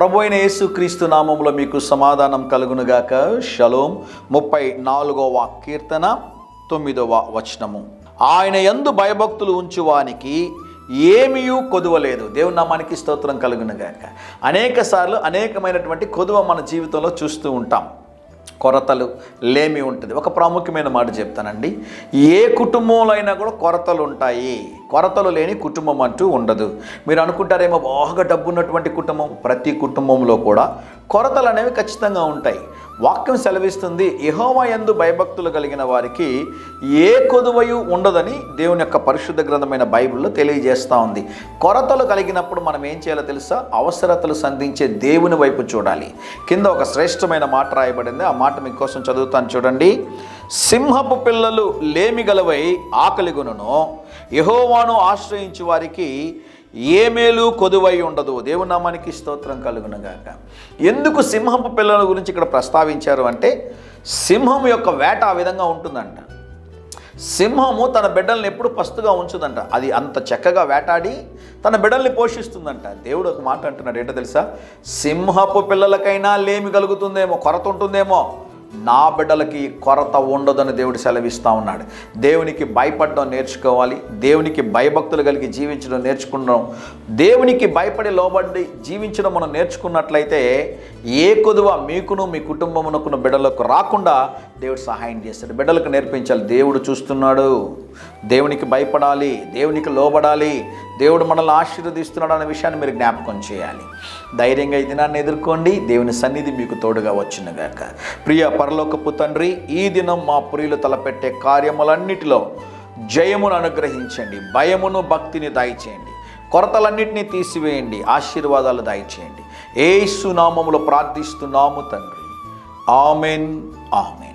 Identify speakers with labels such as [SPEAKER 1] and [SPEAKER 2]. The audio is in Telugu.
[SPEAKER 1] ప్రభు అయిన యేసుక్రీస్తు నామములో మీకు సమాధానం కలుగునుగాక. షలోమ్. 34వ కీర్తన 9వ వచనము. ఆయన యందు భయభక్తులు ఉంచువానికి ఏమీయూ కొదువలేదు. దేవుని నామానికి స్తోత్రం కలుగునుగాక. అనేక సార్లు అనేకమైనటువంటి కొదువ మన జీవితంలో చూస్తూ ఉంటాం. కొరతలు, లేమి ఉంటుంది. ఒక ప్రాముఖ్యమైన మాట చెప్తానండి. ఏ కుటుంబంలో అయినా కూడా కొరతలు ఉంటాయి. కొరతలు లేని కుటుంబం అంటూ ఉండదు. మీరు అనుకుంటారేమో బాగా డబ్బు ఉన్నటువంటి కుటుంబం. ప్రతి కుటుంబంలో కూడా కొరతలు అనేవి ఖచ్చితంగా ఉంటాయి. వాక్యం సెలవిస్తుంది, యెహోవా యందు భయభక్తులు కలిగిన వారికి ఏ కొదువయు ఉండదని దేవుని యొక్క పరిశుద్ధ గ్రంథమైన బైబిల్లో తెలియజేస్తూ ఉంది. కొరతలు కలిగినప్పుడు మనం ఏం చేయాలో తెలుసా? అవసరతలు సంధించే దేవుని వైపు చూడాలి. కింద ఒక శ్రేష్టమైన మాట రాయబడింది. ఆ మాట మీకోసం చదువుతాను, చూడండి. సింహపు పిల్లలు లేమి గలవై ఆకలిగొనును, యెహోవాను ఆశ్రయించు వారికి ఏ మేలు కొదువై ఉండదు. దేవుని నామానికి స్తోత్రం కలుగునుగాక. ఎందుకు సింహపు పిల్లల గురించి ఇక్కడ ప్రస్తావించారు అంటే, సింహం యొక్క వేట ఆ విధంగా ఉంటుందంట. సింహము తన బిడ్డల్ని ఎప్పుడు పస్తుగా ఉంచుదంట. అది అంత చక్కగా వేటాడి తన బిడ్డల్ని పోషిస్తుందంట. దేవుడు ఒక మాట అంటున్నాడు, ఏంటో తెలుసా? సింహపు పిల్లలకైనా లేమి కలుగుతుందేమో, కొరత ఉంటుందేమో, నా బిడ్డలకి కొరత ఉండదని దేవుడు సెలవిస్తూ ఉన్నాడు. దేవునికి భయపడడం నేర్చుకోవాలి. దేవునికి భయభక్తులు కలిగి జీవించడం నేర్చుకున్నాం. దేవునికి భయపడి లోబడి జీవించడం మనం నేర్చుకున్నట్లయితే ఏ కొదువ మీకును మీ కుటుంబమునకును బిడ్డలకు రాకుండా దేవుడు సహాయం చేస్తాడు. బిడ్డలకు నేర్పించాలి. దేవుడు చూస్తున్నాడు, దేవునికి భయపడాలి, దేవునికి లోబడాలి, దేవుడు మనల్ని ఆశీర్వదిస్తున్నాడు అనే విషయాన్ని మీరు జ్ఞాపకం చేయాలి. ధైర్యంగా ఈ దినాన్ని ఎదుర్కోండి. దేవుని సన్నిధి మీకు తోడుగా వచ్చునుగాక. ప్రియ పరలోకపు తండ్రి, ఈ దినం మా ప్రియులు తలపెట్టే కార్యములన్నిటిలో జయమును అనుగ్రహించండి. భయమును, భక్తిని దయచేయండి. కొరతలన్నింటినీ తీసివేయండి. ఆశీర్వాదాలు దయచేయండి. యేసు నామములో ప్రార్థిస్తున్నాము తండ్రి. Amen, amen.